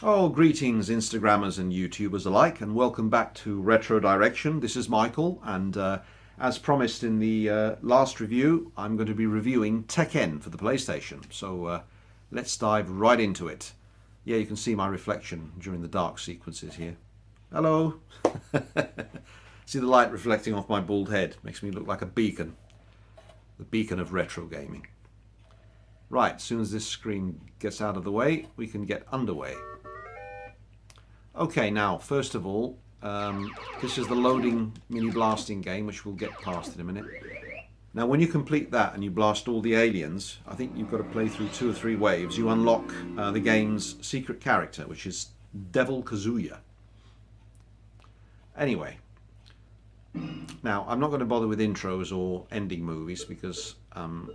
Oh, greetings Instagrammers and YouTubers alike, and welcome back to Retro Direction. This is Michael, and as promised in the last review, I'm going to be reviewing Tekken for the PlayStation. So let's dive right into it. Yeah, you can see my reflection during the dark sequences here. Hello! See the light reflecting off my bald head. Makes me look like a beacon. The beacon of retro gaming. Right, as soon as this screen gets out of the way, we can get underway. Okay, now, first of all, this is the loading mini blasting game, which we'll get past in a minute. Now, when you complete that and you blast all the aliens, I think you've got to play through 2 or 3 waves, you unlock the game's secret character, which is Devil Kazuya. Anyway, now, I'm not going to bother with intros or ending movies because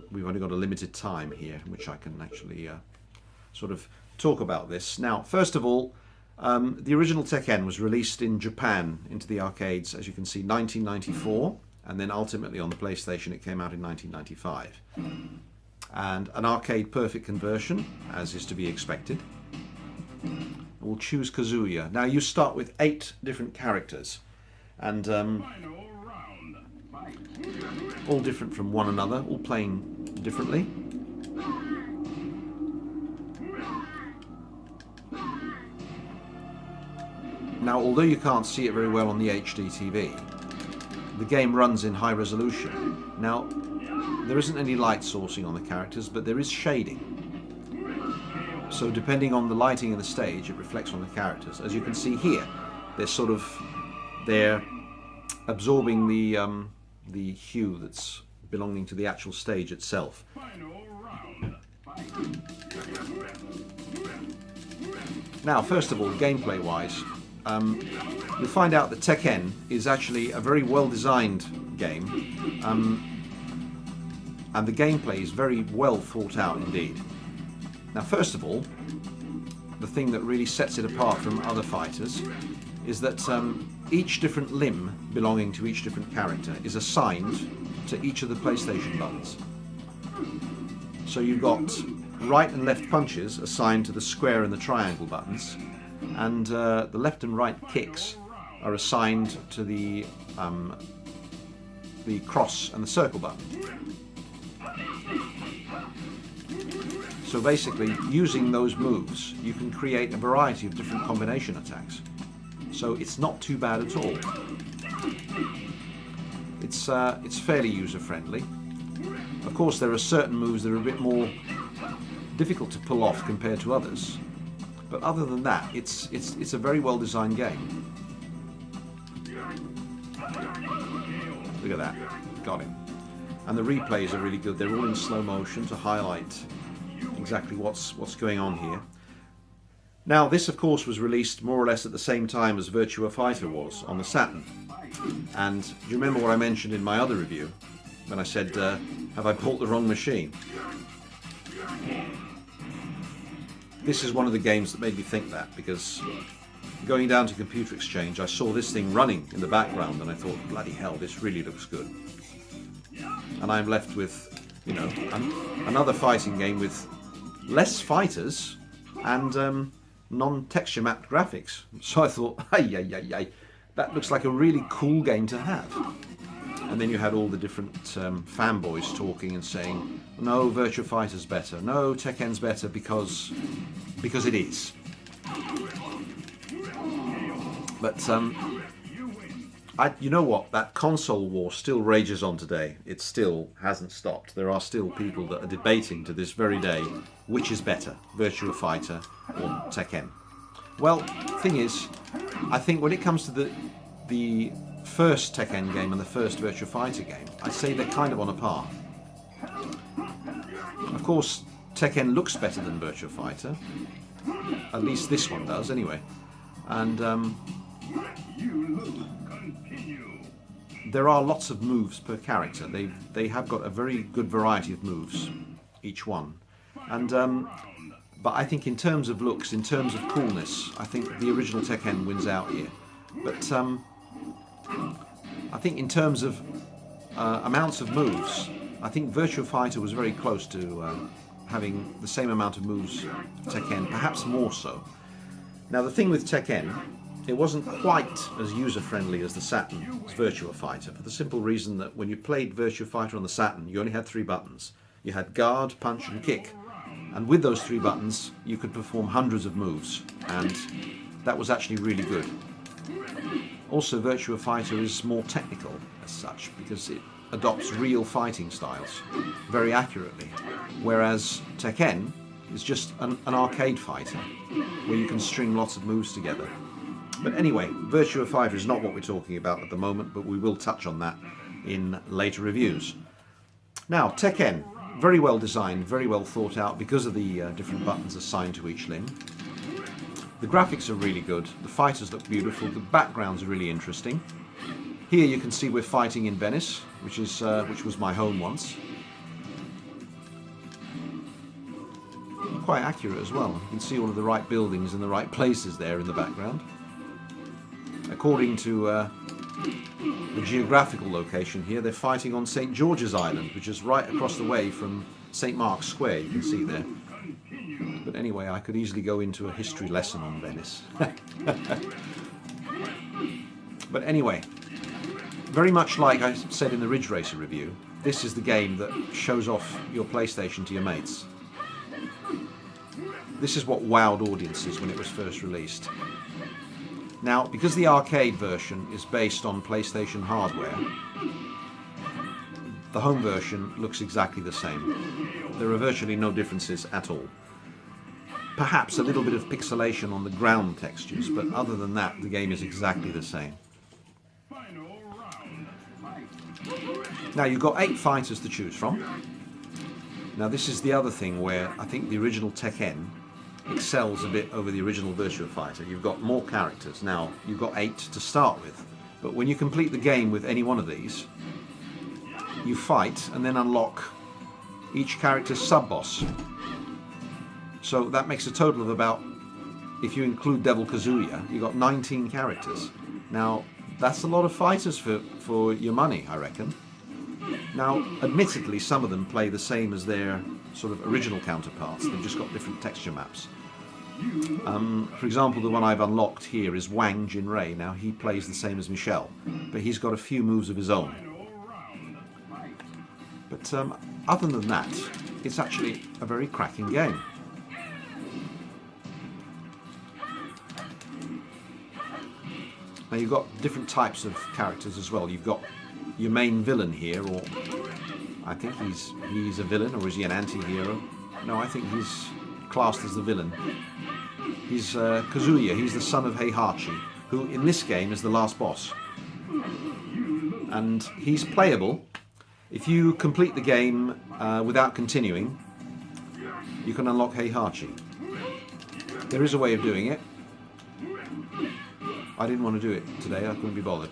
we've only got a limited time here in which I can actually sort of talk about this. Now, first of all, the original Tekken was released in Japan into the arcades, as you can see, 1994, and then ultimately on the PlayStation it came out in 1995. And an arcade perfect conversion, as is to be expected. We'll choose Kazuya. Now you start with 8 different characters, and all different from one another, all playing differently. Now, although you can't see it very well on the HD TV, the game runs in high resolution. Now, there isn't any light sourcing on the characters, but there is shading. So depending on the lighting in the stage, it reflects on the characters. As you can see here, they're absorbing the hue that's belonging to the actual stage itself. Now, first of all, gameplay-wise, you'll find out that Tekken is actually a very well-designed game, and the gameplay is very well thought out indeed. Now, first of all, the thing that really sets it apart from other fighters is that each different limb belonging to each different character is assigned to each of the PlayStation buttons. So you've got right and left punches assigned to the square and the triangle buttons, and the left and right kicks are assigned to the cross and the circle button. So basically, using those moves, you can create a variety of different combination attacks. So it's not too bad at all. It's fairly user-friendly. Of course, there are certain moves that are a bit more difficult to pull off compared to others. But other than that, it's a very well-designed game. Look at that, got him. And the replays are really good. They're all in slow motion to highlight exactly what's going on here. Now, this of course was released more or less at the same time as Virtua Fighter was on the Saturn. And do you remember what I mentioned in my other review when I said, have I bought the wrong machine? This is one of the games that made me think that, because going down to Computer Exchange, I saw this thing running in the background and I thought, bloody hell, this really looks good. And I'm left with, you know, another fighting game with less fighters and non-texture mapped graphics. So I thought, hey, that looks like a really cool game to have. And then you had all the different fanboys talking and saying, no, Virtua Fighter's better, no, Tekken's better because it is. But you know what? That console war still rages on today. It still hasn't stopped. There are still people that are debating to this very day which is better, Virtua Fighter or Tekken. Well, thing is, I think when it comes to the first Tekken game and the first Virtua Fighter game, I say they're kind of on a par. Of course, Tekken looks better than Virtua Fighter. At least this one does, anyway. And there are lots of moves per character. They have got a very good variety of moves, each one. And but I think in terms of looks, in terms of coolness, I think the original Tekken wins out here. But I think in terms of amounts of moves, I think Virtua Fighter was very close to having the same amount of moves Tekken, perhaps more so. Now the thing with Tekken, it wasn't quite as user-friendly as the Saturn's Virtua Fighter, for the simple reason that when you played Virtua Fighter on the Saturn, you only had 3 buttons. You had guard, punch and kick. And with those 3 buttons, you could perform hundreds of moves, and that was actually really good. Also, Virtua Fighter is more technical as such, because it adopts real fighting styles very accurately, whereas Tekken is just an arcade fighter where you can string lots of moves together. But anyway, Virtua Fighter is not what we're talking about at the moment, but we will touch on that in later reviews. Now, Tekken, very well designed, very well thought out because of the different buttons assigned to each limb. The graphics are really good, the fighters look beautiful, the backgrounds are really interesting. Here you can see we're fighting in Venice, which was my home once. Quite accurate as well. You can see all of the right buildings in the right places there in the background. According to the geographical location here, they're fighting on St. George's Island, which is right across the way from St. Mark's Square, you can see there. But anyway, I could easily go into a history lesson on Venice. But anyway, very much like I said in the Ridge Racer review, this is the game that shows off your PlayStation to your mates. This is what wowed audiences when it was first released. Now, because the arcade version is based on PlayStation hardware, the home version looks exactly the same. There are virtually no differences at all. Perhaps a little bit of pixelation on the ground textures, but other than that, the game is exactly the same. Now, you've got 8 fighters to choose from. Now, this is the other thing where I think the original Tekken excels a bit over the original Virtua Fighter. You've got more characters. Now, you've got 8 to start with, but when you complete the game with any one of these, you fight and then unlock each character's sub-boss. So that makes a total of about, if you include Devil Kazuya, you've got 19 characters. Now, that's a lot of fighters for your money, I reckon. Now, admittedly, some of them play the same as their sort of original counterparts. They've just got different texture maps. For example, the one I've unlocked here is Wang Jinrei. Now, he plays the same as Michelle, but he's got a few moves of his own. But other than that, it's actually a very cracking game. Now, you've got different types of characters as well. You've got your main villain here, or I think he's a villain, or is he an anti-hero? No, I think he's classed as the villain. He's Kazuya, he's the son of Heihachi, who in this game is the last boss. And he's playable. If you complete the game without continuing, you can unlock Heihachi. There is a way of doing it. I didn't want to do it today, I couldn't be bothered,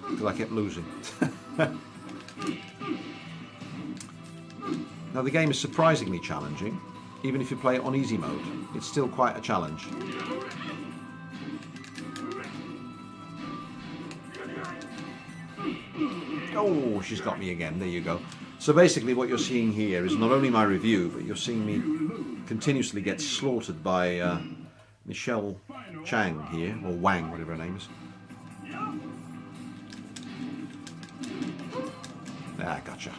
because I kept losing. Now, the game is surprisingly challenging. Even if you play it on easy mode, it's still quite a challenge. Oh, she's got me again. There you go. So basically what you're seeing here is not only my review, but you're seeing me continuously get slaughtered by Michelle Chang here, or Wang, whatever her name is. Ah, gotcha.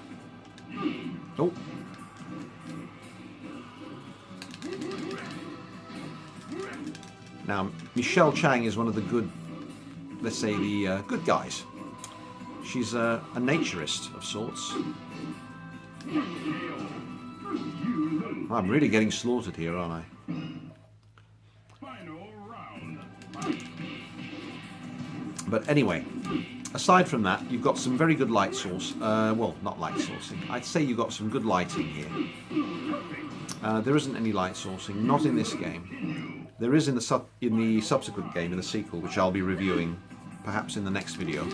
Oh. Now, Michelle Chang is one of the good, let's say the good guys. She's a naturist of sorts. I'm really getting slaughtered here, aren't I? But anyway, aside from that, you've got some very good light source. Well, not light sourcing. I'd say you've got some good lighting here. There isn't any light sourcing, not in this game. There is in the subsequent game, in the sequel, which I'll be reviewing perhaps in the next video.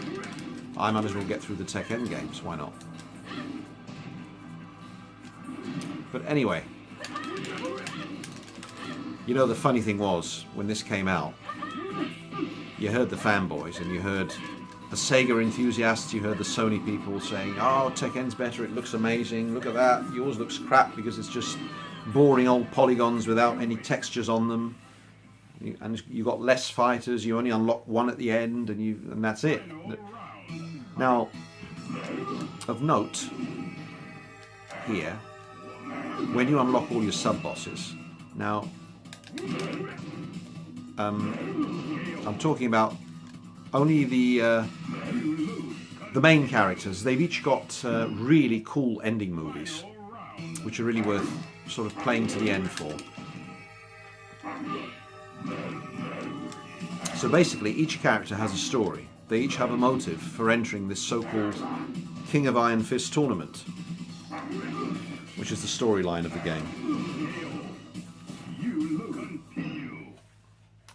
I might as well get through the Tekken games, why not? But anyway, you know, the funny thing was, when this came out, you heard the fanboys and you heard the Sega enthusiasts, you heard the Sony people saying, oh, Tekken's better, it looks amazing, look at that, yours looks crap because it's just boring old polygons without any textures on them. And you've got less fighters. You only unlock one at the end, and that's it. Now, of note here, when you unlock all your sub-bosses, now I'm talking about only the main characters. They've each got really cool ending movies, which are really worth sort of playing to the end for. So basically, each character has a story. They each have a motive for entering this so-called King of Iron Fist tournament, which is the storyline of the game.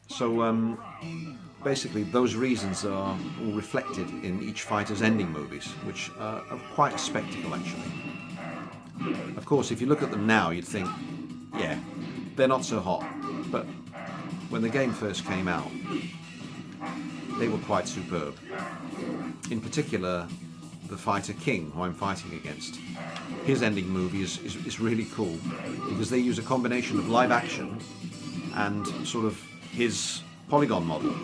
So basically, those reasons are all reflected in each fighter's ending movies, which are quite a spectacle, actually. Of course, if you look at them now, you'd think, yeah, they're not so hot. But when the game first came out, they were quite superb. In particular, the fighter King, who I'm fighting against, his ending movie is really cool because they use a combination of live action and sort of his polygon model.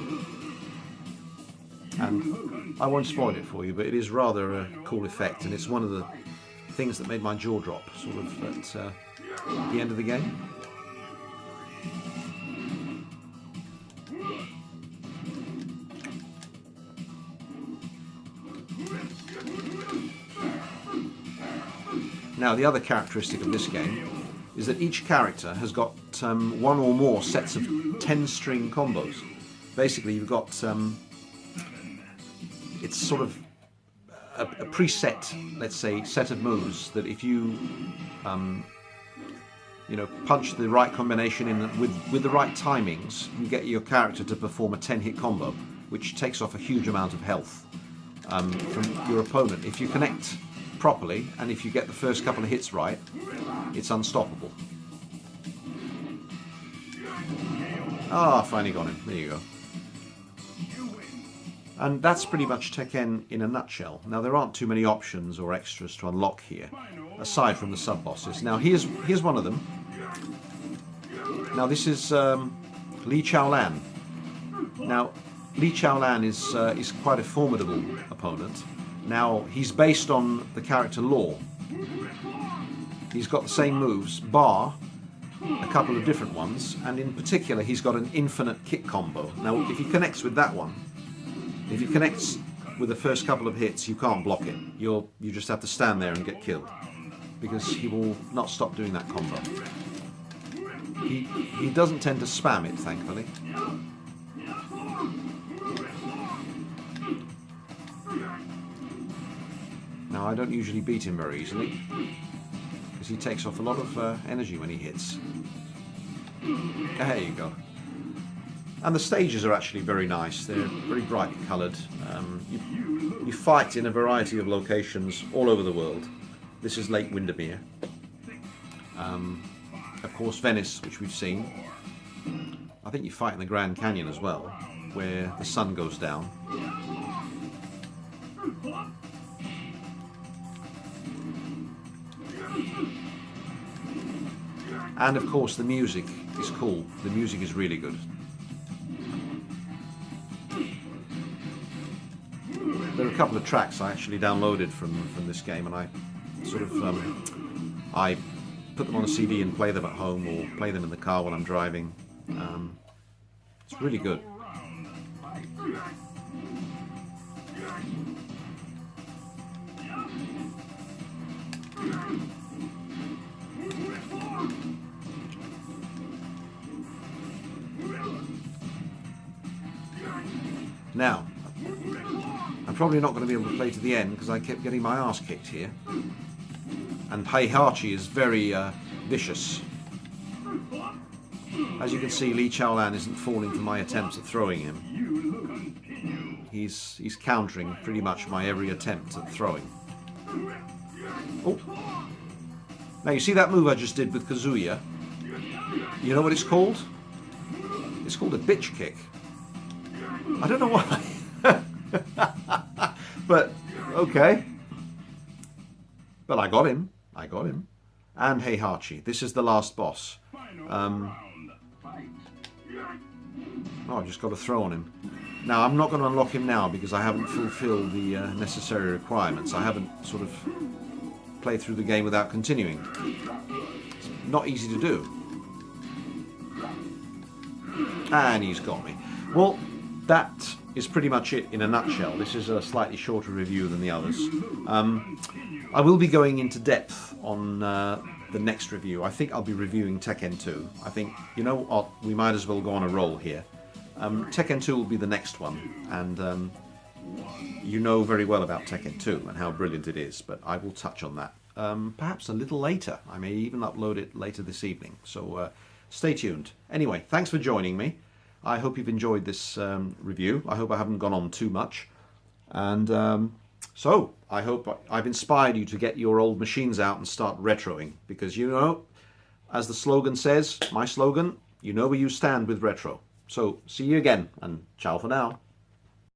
And I won't spoil it for you, but it is rather a cool effect, and it's one of the things that made my jaw drop sort of at the end of the game. Now, the other characteristic of this game is that each character has got one or more sets of 10-string combos. Basically, you've got it's sort of a preset, let's say, set of moves that if you punch the right combination in with the right timings, you get your character to perform a 10-hit combo, which takes off a huge amount of health from your opponent. If you connect properly, and if you get the first couple of hits right, it's unstoppable. Ah, finally got him. There you go. And that's pretty much Tekken in a nutshell. Now, there aren't too many options or extras to unlock here, aside from the sub-bosses. Now, here's one of them. Now, this is Li Chaolan. Now, Li Chaolan is quite a formidable opponent. Now, he's based on the character Law. He's got the same moves, bar a couple of different ones, and in particular, he's got an infinite kick combo. Now, if he connects with that one, if he connects with the first couple of hits, you can't block it. You just have to stand there and get killed, because he will not stop doing that combo. He doesn't tend to spam it, thankfully. Now, I don't usually beat him very easily, because he takes off a lot of energy when he hits. There you go. And the stages are actually very nice. They're very brightly coloured. You fight in a variety of locations all over the world. This is Lake Windermere. Of course, Venice, which we've seen. I think you fight in the Grand Canyon as well, where the sun goes down. And of course, the music is cool. The music is really good. There are a couple of tracks I actually downloaded from this game, and I sort of I put them on a CD and play them at home, or play them in the car when I'm driving. It's really good. Now, I'm probably not going to be able to play to the end because I kept getting my arse kicked here. And Heihachi is very vicious. As you can see, Li Chaolan isn't falling for my attempts at throwing him. He's countering pretty much my every attempt at throwing. Oh! Now you see that move I just did with Kazuya? You know what it's called? It's called a bitch kick. I don't know why. But, okay. But I got him. I got him. And Heihachi. This is the last boss. Oh, I've just got to throw on him. Now, I'm not going to unlock him now because I haven't fulfilled the necessary requirements. I haven't sort of played through the game without continuing. It's not easy to do. And he's got me. Well, that is pretty much it in a nutshell. This is a slightly shorter review than the others. I will be going into depth on the next review. I think I'll be reviewing Tekken 2. I think, you know what, we might as well go on a roll here. Tekken 2 will be the next one, and you know very well about Tekken 2 and how brilliant it is, but I will touch on that perhaps a little later. I may even upload it later this evening, so stay tuned. Anyway, thanks for joining me. I hope you've enjoyed this review. I hope I haven't gone on too much, and so I hope I've inspired you to get your old machines out and start retroing, because you know, as the slogan says, my slogan, you know where you stand with retro. So, see you again, and ciao for now.